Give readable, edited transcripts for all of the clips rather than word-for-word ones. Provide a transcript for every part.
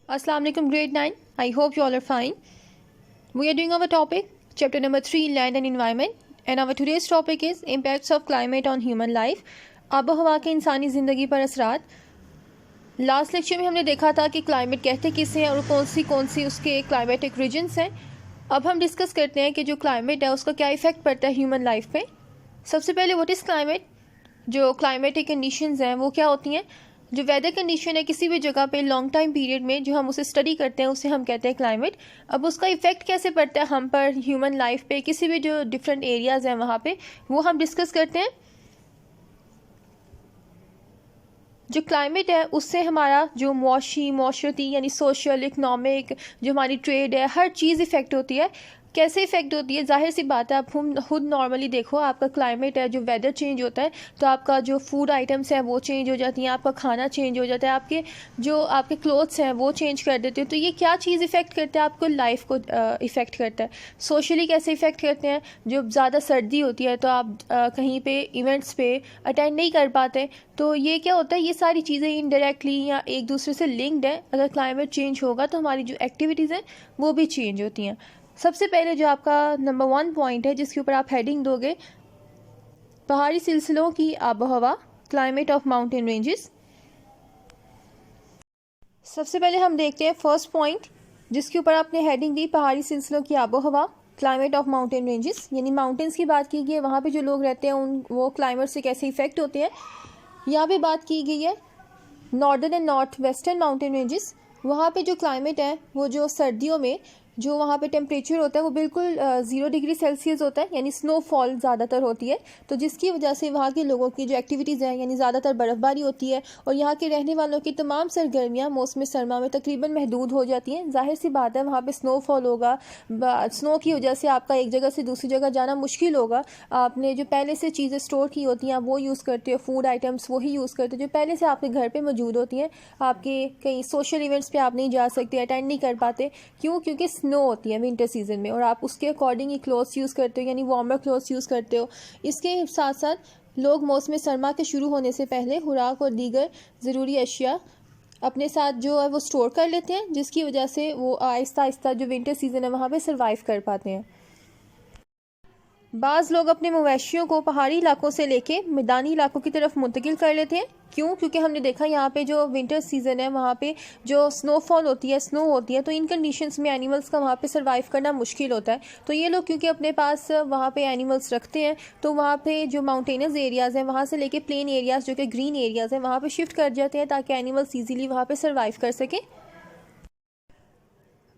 Assalamu alaikum grade 9. I hope you all are fine. We are doing our topic chapter number 3 land and environment and our today's topic is impacts of climate on human life. आबो हवा के इंसानी ज़िंदगी पर असरात. Last lecture में हमने देखा था कि क्लाइमेट कहते किसे हैं और कौन सी उसके क्लाइमेटिक रीजन्स हैं. अब हम डिस्कस करते हैं कि जो क्लाइमेट है उसका क्या इफ़ेक्ट पड़ता है ह्यूमन लाइफ पे. सबसे पहले व्हाट इज़ क्लाइमेट. जो क्लाइमेटिक कंडीशंस हैं वो क्या होती हैं. जो वेदर कंडीशन है किसी भी जगह पे लॉन्ग टाइम पीरियड में जो हम उसे स्टडी करते हैं उसे हम कहते हैं क्लाइमेट. अब उसका इफेक्ट कैसे पड़ता है हम पर, ह्यूमन लाइफ पे, किसी भी जो डिफरेंट एरियाज़ हैं वहाँ पे, वो हम डिस्कस करते हैं. जो क्लाइमेट है उससे हमारा जो माशरती यानी सोशल इकनॉमिक, जो हमारी ट्रेड है, हर चीज़ इफ़ेक्ट होती है. कैसे इफ़ेक्ट होती है. जाहिर सी बात है, आप खुद नॉर्मली देखो, आपका क्लाइमेट है, जो वेदर चेंज होता है तो आपका जो फूड आइटम्स हैं वो चेंज हो जाती हैं, आपका खाना चेंज हो जाता है, आपके क्लोथ्स हैं वो चेंज कर देते हो. तो ये क्या चीज़ इफ़ेक्ट करता है आपको, लाइफ को इफ़ेक्ट करता है. सोशली कैसे इफ़ेक्ट करते हैं. जो ज़्यादा सर्दी होती है तो आप कहीं पे इवेंट्स पे अटेंड नहीं कर पाते. तो ये क्या होता है, ये सारी चीज़ें इनडायरेक्टली या एक दूसरे से लिंक्ड है. अगर क्लाइमेट चेंज होगा तो हमारी जो एक्टिविटीज़ हैं वो भी चेंज होती हैं. सबसे पहले जो आपका नंबर 1 पॉइंट है जिसके ऊपर आप हेडिंग दोगे, पहाड़ी सिलसिलों की आबोहवा, क्लाइमेट ऑफ माउंटेन रेंजेस. सबसे पहले हम देखते हैं फर्स्ट पॉइंट जिसके ऊपर आपने हेडिंग दी, पहाड़ी सिलसिलों की आबोहवा, क्लाइमेट ऑफ माउंटेन रेंजेस. यानी माउंटेन्स की बात की गई है, वहाँ पे जो लोग रहते हैं वो क्लाइमेट से कैसे इफ़ेक्ट होते हैं. यहाँ पे बात की गई है northern and north western mountain ranges. वहाँ पे जो क्लाइमेट है वो जो सर्दियों में जो वहाँ पे टेम्परेचर होता है वो बिल्कुल 0 डिग्री सेल्सियस होता है, यानी स्नोफॉल ज़्यादातर होती है. तो जिसकी वजह से वहाँ के लोगों की जो एक्टिविटीज़ हैं यानी ज़्यादातर बर्फ़बारी होती है और यहाँ के रहने वालों की तमाम सरगर्मियाँ मौसम सरमा में तकरीबन महदूद हो जाती हैं. जाहिर सी बात है, वहाँ पे स्नोफॉल होगा, स्नो की वजह से आपका एक जगह से दूसरी जगह जाना मुश्किल होगा. आपने जो पहले से चीज़ें स्टोर की होती हैं वो यूज़ करते हो, फूड आइटम्स वही यूज़ करते हो जो पहले से आपके घर पर मौजूद होती हैं. आपके कई सोशल इवेंट्स पर आप नहीं जा सकते, अटेंड नहीं कर पाते. क्यों? क्योंकि स्नो होती है विंटर सीजन में और आप उसके अकॉर्डिंग ही क्लोथ्स यूज़ करते हो, यानी वार्मर क्लोथ्स यूज़ करते हो. इसके साथ साथ लोग मौसम सरमा के शुरू होने से पहले खुराक और दीगर ज़रूरी अशिया अपने साथ जो है वो स्टोर कर लेते हैं, जिसकी वजह से वो आहिस्ता आहिस्ता जो विंटर सीज़न है वहाँ पे सर्वाइव कर पाते हैं. बाज़ लोग अपने मवेशियों को पहाड़ी इलाकों से लेके मैदानी इलाकों की तरफ मुंतकिल कर लेते हैं. क्यों? क्योंकि हमने देखा यहाँ पे जो विंटर सीज़न है वहाँ पे जो स्नोफॉल होती है, स्नो होती है, तो इन कंडीशंस में एनिमल्स का वहाँ पे सर्वाइव करना मुश्किल होता है. तो ये लोग क्योंकि अपने पास वहाँ पे एनिमल्स रखते हैं तो वहाँ पे जो माउंटेनस एरियाज़ हैं वहाँ से लेके प्लेन एरियाज़ जो कि ग्रीन एरियाज़ हैं वहाँ पर शिफ्ट कर जाते हैं ताकि एनिमल्स ईजिली वहाँ पर सर्वाइव कर सकें.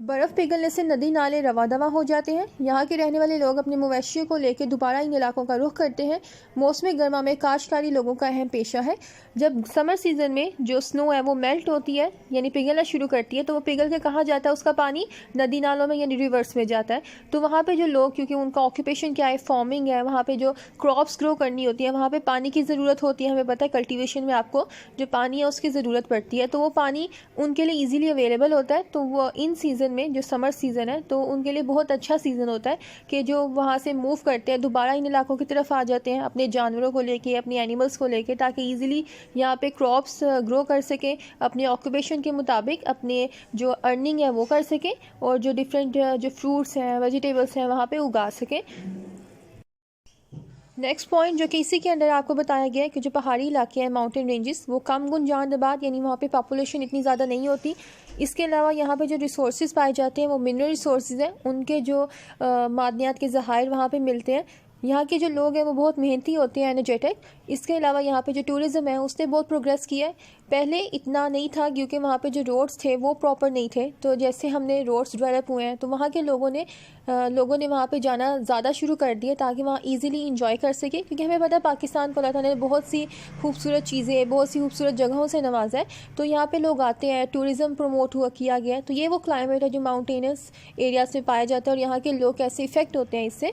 बर्फ़ पिघलने से नदी नाले रवा दवा हो जाते हैं. यहाँ के रहने वाले लोग अपने मवेशियों को लेकर दोबारा इन इलाकों का रुख करते हैं. मौसम गर्मा में काश्तकारी लोगों का अहम पेशा है. जब समर सीज़न में जो स्नो है वो मेल्ट होती है यानी पिघलना शुरू करती है तो वो पिघल के कहाँ जाता है, उसका पानी नदी नालों में यानी रिवर्स में जाता है. तो वहाँ पर जो लोग, क्योंकि उनका ऑक्यूपेशन क्या है, फार्मिंग है, वहाँ पर जो क्रॉप्स ग्रो करनी होती है वहाँ पर पानी की ज़रूरत होती है. हमें पता है कल्टिवेशन में आपको जो पानी है उसकी ज़रूरत पड़ती है, तो वो पानी उनके लिए ईजिली अवेलेबल होता है. तो वो इन सीज़न में जो समर सीज़न है तो उनके लिए बहुत अच्छा सीज़न होता है कि जो वहाँ से मूव करते हैं दोबारा इन इलाकों की तरफ आ जाते हैं अपने जानवरों को लेके, अपनी एनिमल्स को लेके, ताकि इजीली यहाँ पे क्रॉप्स ग्रो कर सकें, अपने ऑक्यूपेशन के मुताबिक अपने जो अर्निंग है वो कर सकें और जो डिफरेंट जो फ्रूट्स हैं, वेजिटेबल्स हैं वहाँ पे उगा सकें. नेक्स्ट पॉइंट जो कि इसी के अंदर आपको बताया गया है कि जो पहाड़ी इलाके हैं, माउंटेन रेंजेस, वो कम गुंजानदाबाद यानी वहाँ पे पॉपुलेशन इतनी ज़्यादा नहीं होती. इसके अलावा यहाँ पे जो रिसोर्सेज पाए जाते हैं वो मिनरल रिसोर्सेज हैं. उनके जो मादनियात के ज़खायर वहाँ पे मिलते हैं. यहाँ के जो लोग हैं वो बहुत मेहनती होते हैं, एनर्जेटिक. इसके अलावा यहाँ पे जो टूरिज़्म है उसने बहुत प्रोग्रेस किया है. पहले इतना नहीं था क्योंकि वहाँ पे जो रोड्स थे वो प्रॉपर नहीं थे. तो जैसे हमने रोड्स डेवलप हुए हैं तो वहाँ के लोगों ने वहाँ पे जाना ज़्यादा शुरू कर दिया ताकि वहाँ इजीली इंजॉय कर सके. क्योंकि हमें पता है पाकिस्तान को अल्लाह ताला ने बहुत सी खूबसूरत चीज़ें, बहुत सी खूबसूरत जगहों से नवाजा है. तो यहाँ पे लोग आते हैं, टूरिज़्म प्रमोट किया गया है. तो ये वो क्लाइमेट है जो माउंटेनस एरियाज़ में पाया जाता है और यहाँ के लोग कैसे इफ़ेक्ट होते हैं इससे.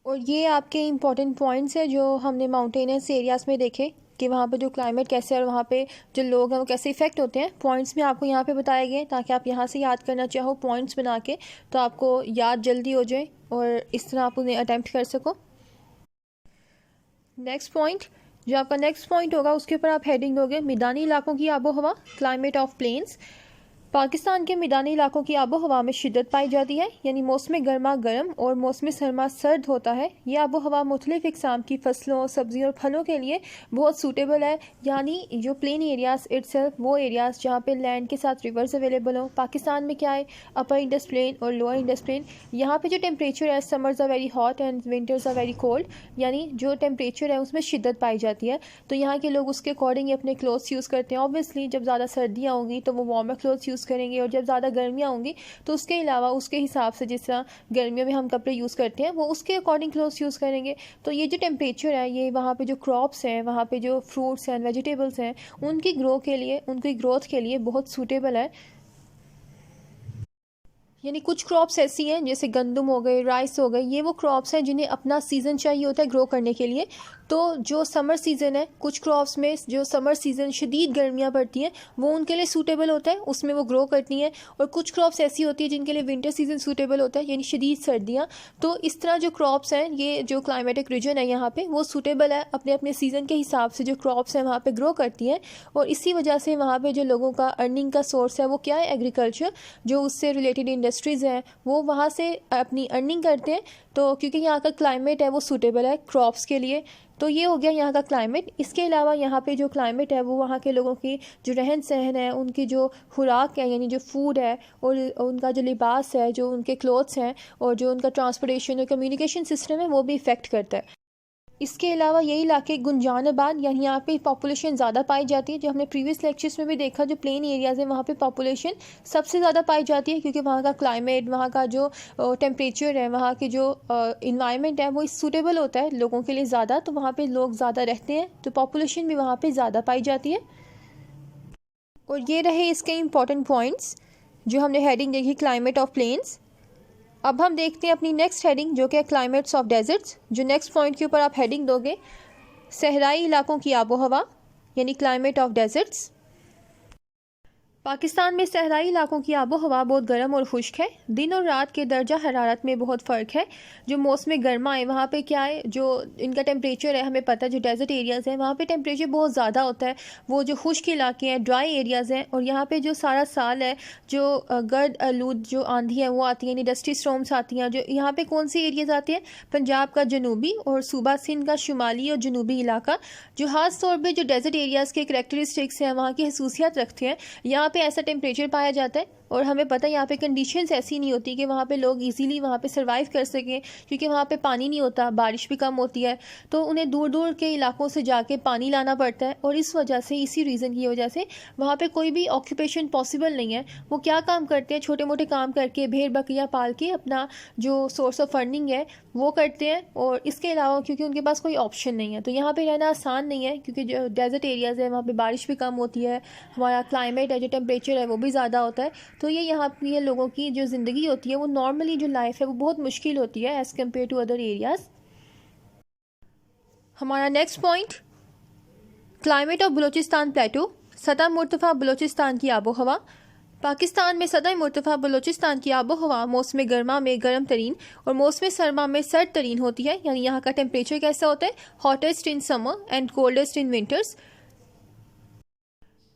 और ये आपके इम्पॉर्टेंट पॉइंट्स हैं जो हमने माउंटेनस एरियाज़ में देखे कि वहाँ पे जो क्लाइमेट कैसे है और वहाँ पे जो लोग हैं वो कैसे इफ़ेक्ट होते हैं. पॉइंट्स में आपको यहाँ पे बताए गए ताकि आप यहाँ से याद करना चाहो पॉइंट्स बना के, तो आपको याद जल्दी हो जाए और इस तरह आप उन्हें अटैम्प्ट कर सको. नेक्स्ट पॉइंट, जो आपका नेक्स्ट पॉइंट होगा उसके ऊपर आप हेडिंग दोगे मैदानी इलाकों की आबो हवा, क्लाइमेट ऑफ प्लेन्स। पाकिस्तान के मैदानी इलाकों की आबो हवा में शिद्दत पाई जाती है, यानी मौसम गर्मा गर्म और मौसम सरमा सर्द होता है। यह आबो हवा मुख्तलिफ इकसाम की फसलों, सब्जियों और फलों के लिए बहुत सूटेबल है। यानी जो प्लेन एरियाज़ इटसेल्फ, वो एरियाज़ जहाँ पे लैंड के साथ रिवर्स अवेलेबल हो। पाकिस्तान में क्या है, अपर इंडस प्लेन और लोअर इंडस प्लेन। यहाँ पे जो टेम्परेचर है, summers are very hot and winters are very cold, यानी जो टेम्परेचर है उसमें शिद्दत पाई जाती है। तो यहाँ के लोग उसके अकॉर्डिंग अपने क्लोथ्स यूज़ करते हैं। ऑब्वियसली जब ज़्यादा सर्दियाँ होंगी तो वो वार्मर क्लोथ्स यूज़ करेंगे, और जब ज़्यादा गर्मियाँ होंगी तो उसके अलावा उसके हिसाब से, जिस तरह गर्मियों में हम कपड़े यूज़ करते हैं, वो उसके अकॉर्डिंग क्लोथ्स यूज़ करेंगे। तो ये जो टेम्परेचर है, ये वहाँ पे जो क्रॉप्स हैं, वहाँ पे जो फ्रूट्स एंड वेजिटेबल्स हैं, उनकी ग्रोथ के लिए बहुत सूटेबल है। यानी कुछ क्रॉप्स ऐसी हैं जैसे गंदम हो गए, राइस हो गए, ये वो क्रॉप्स हैं जिन्हें अपना सीज़न चाहिए होता है ग्रो करने के लिए। तो जो समर सीज़न है, कुछ क्रॉप्स में जो समर सीज़न शदीद गर्मियाँ पड़ती हैं, वो उनके लिए सूटेबल होता है, उसमें वो ग्रो करती हैं। और कुछ क्रॉप्स ऐसी होती है जिनके लिए विंटर सीज़न सूटेबल होता है, यानी शदीद सर्दियाँ। तो इस तरह जो क्रॉप्स हैं, ये जो क्लाइमेटिक रीजन है यहाँ पे, वो सूटेबल है, अपने अपने सीज़न के हिसाब से जो क्रॉप्स हैं वहाँ पे ग्रो करती हैं। और इसी वजह से वहाँ पे जो लोगों का अर्निंग का सोर्स है वो क्या है, एग्रीकल्चर। जो उससे रिलेटेड इंडस्ट्रीज़ हैं वो वहाँ से अपनी अर्निंग करते हैं। तो क्योंकि यहाँ का क्लाइमेट है वो सूटेबल है क्रॉप्स के लिए। तो ये हो गया यहाँ का क्लाइमेट। इसके अलावा यहाँ पे जो क्लाइमेट है वो वहाँ के लोगों की जो रहन सहन है, उनकी जो खुराक है, यानी जो फूड है, और उनका जो लिबास है, जो उनके क्लोथ्स हैं, और जो उनका ट्रांसपोर्टेशन और कम्युनिकेशन सिस्टम है, वो भी इफ़ेक्ट करता है। इसके अलावा यही इलाके गुंजानाबाद, यानी यहाँ पे पॉपुलेशन ज़्यादा पाई जाती है। जो हमने प्रीवियस लेक्चर्स में भी देखा, जो प्लेन एरियाज़ हैं वहाँ पे पॉपुलेशन सबसे ज़्यादा पाई जाती है, क्योंकि वहाँ का क्लाइमेट, वहाँ का जो टेम्परेचर है, वहाँ के जो इन्वायरमेंट है, वो सूटेबल होता है लोगों के लिए ज़्यादा। तो वहाँ पे लोग ज़्यादा रहते हैं, तो पॉपुलेशन भी वहाँ पर ज़्यादा पाई जाती है। और ये रहे इसके इम्पॉर्टेंट पॉइंट्स जो हमने हेडिंग देखी, क्लाइमेट ऑफ प्लेन्स। अब हम देखते हैं अपनी नेक्स्ट हेडिंग जो कि क्लाइमेट्स ऑफ डेजर्ट्स। जो नेक्स्ट पॉइंट के ऊपर आप हेडिंग दोगे, सहराई इलाकों की आबो हवा, यानी क्लाइमेट ऑफ डेजर्ट्स। पाकिस्तान में सहराई इलाकों की आबो हवा बहुत गर्म और खुश्क है। दिन और रात के दर्जा हरारत में बहुत फ़र्क है। जो मौसम गर्मा है वहाँ पे क्या है, जो इनका टेम्परेचर है, हमें पता है जो डेजर्ट एरियाज़ हैं वहाँ पे टेम्परेचर बहुत ज़्यादा होता है। वो जो खुश्क इलाके हैं, ड्राई एरियाज़ हैं, और यहाँ पे जो सारा साल है जो गर्द आलूद जो आंधी है वो आती है, यानी डस्टी स्टॉर्म्स आती हैं। जो यहाँ पे कौन सी एरियाज़ आती हैं, पंजाब का जनूबी और सूबा सिंध का शुमाली और जनूबी इलाका, जो ख़ास तौर पर जो डेजर्ट एरियाज़ के करैक्टरिस्टिक्स हैं, वहाँ की खसूसियात रखते हैं। यहाँ पे ऐसा टेम्परेचर पाया जाता है, और हमें पता है यहाँ पे कंडीशंस ऐसी नहीं होती कि वहाँ पे लोग इजीली वहाँ पे सरवाइव कर सकें, क्योंकि वहाँ पे पानी नहीं होता, बारिश भी कम होती है, तो उन्हें दूर दूर के इलाकों से जाके पानी लाना पड़ता है। और इस वजह से, इसी रीज़न की वजह से वहाँ पे कोई भी ऑक्यूपेशन पॉसिबल नहीं है। वो क्या काम करते हैं, छोटे मोटे काम करके, भेड़ बकरियाँ पाल के अपना जो सोर्स ऑफ फंडिंग है वो करते हैं। और इसके अलावा क्योंकि उनके पास कोई ऑप्शन नहीं है, तो यहाँ पे रहना आसान नहीं है, क्योंकि जो डेजर्ट एरियाज़ है वहाँ पे बारिश भी कम होती है, हमारा क्लाइमेट है, जो टेम्परेचर है वो भी ज़्यादा होता है। तो ये यहाँ पे लोगों की जो ज़िंदगी होती है, वो नॉर्मली जो लाइफ है वो बहुत मुश्किल होती है as compare to other areas. हमारा next point, climate of Balochistan plateau, सतह मुर्तफ़ा बलूचिस्तान की आबो हवा। पाकिस्तान में सतह मुर्तफ़ा बलूचिस्तान की आबो हवा मौसम गर्मा में गर्म तरीन और मौसम सरमा में सर्द तरीन होती है। यानी यहाँ का टेम्परेचर कैसा होता है, hottest in summer and coldest in winters.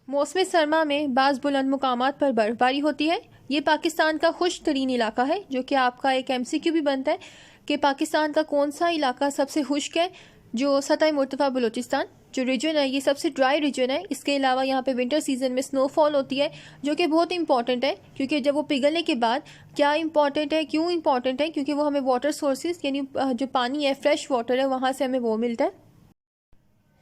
मौसम सरमा में बाज़ बुलंद मुकामात पर बर्फ़बारी होती है। ये पाकिस्तान का खुश्क तरीन इलाका है, जो कि आपका एक MCQ भी बनता है कि पाकिस्तान का कौन सा इलाका सबसे खुश्क है। जो सतह मुर्तफ़ा बलूचिस्तान जो रीजन है, ये सबसे ड्राई रीजन है। इसके अलावा यहाँ पे विंटर सीजन में स्नोफॉल होती है, जो कि बहुत इंपॉर्टेंट है, क्योंकि जब वो पिघलने के बाद क्या इंपॉर्टेंट है, क्यों इंपॉर्टेंट है, क्योंकि वो हमें वाटर सोर्सेज, यानी जो पानी है, फ्रेश वाटर है, वहाँ से हमें वो मिलता है।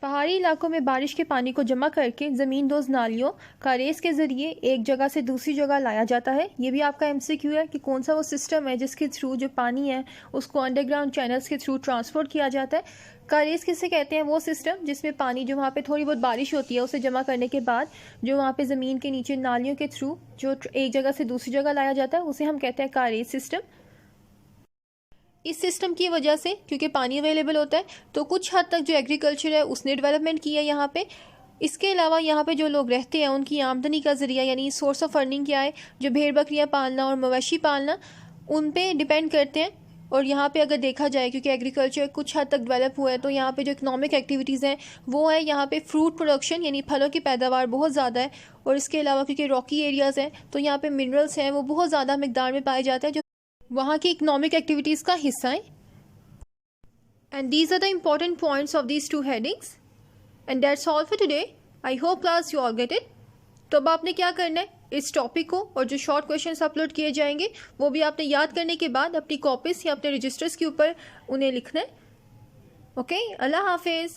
पहाड़ी इलाकों में बारिश के पानी को जमा करके ज़मीन दोज़ नालियों का रेस के ज़रिए एक जगह से दूसरी जगह लाया जाता है। ये भी आपका MCQ है कि कौन सा वो सिस्टम है जिसके थ्रू जो पानी है उसको अंडरग्राउंड चैनल्स के थ्रू ट्रांसपोर्ट किया जाता है। कारेस किसे कहते हैं, वो सिस्टम जिसमें पानी जो वहाँ पे थोड़ी बहुत बारिश होती है उसे जमा करने के बाद जो वहाँ पे ज़मीन के नीचे नालियों के थ्रू जो एक जगह से दूसरी जगह लाया जाता है, उसे हम कहते हैं कारेस सिस्टम। इस सिस्टम की वजह से क्योंकि पानी अवेलेबल होता है, तो कुछ हद तक जो एग्रीकल्चर है उसने डेवलपमेंट की है यहाँ पे। इसके अलावा यहाँ पे जो लोग रहते हैं उनकी आमदनी का ज़रिया, यानी सोर्स ऑफ अर्निंग क्या है, जो भेड़ बकरियाँ पालना और मवेशी पालना, उन पे डिपेंड करते हैं। और यहाँ पे अगर देखा जाए, क्योंकि एग्रीकल्चर कुछ हद तक डेवलप हुआ है, तो यहाँ पे जो इकोनॉमिक एक्टिविटीज़ हैं वो है यहाँ पे फ्रूट प्रोडक्शन, यानी फलों की पैदावार बहुत ज़्यादा है। और इसके अलावा क्योंकि रॉकी एरियाज़ हैं तो यहाँ पे मिनरल्स हैं वो बहुत ज़्यादा मिकदार में पाए जाते हैं, जो वहाँ की इकोनॉमिक एक्टिविटीज़ का हिस्सा है। And these are the important points of these two headings. And that's all for today. I hope class you all get it. तो अब आपने क्या करना है, इस टॉपिक को और जो शॉर्ट क्वेश्चंस अपलोड किए जाएंगे वो भी आपने याद करने के बाद अपनी कॉपीज या अपने रजिस्टर्स के ऊपर उन्हें लिखना है। ओके, अल्लाह हाफिज़।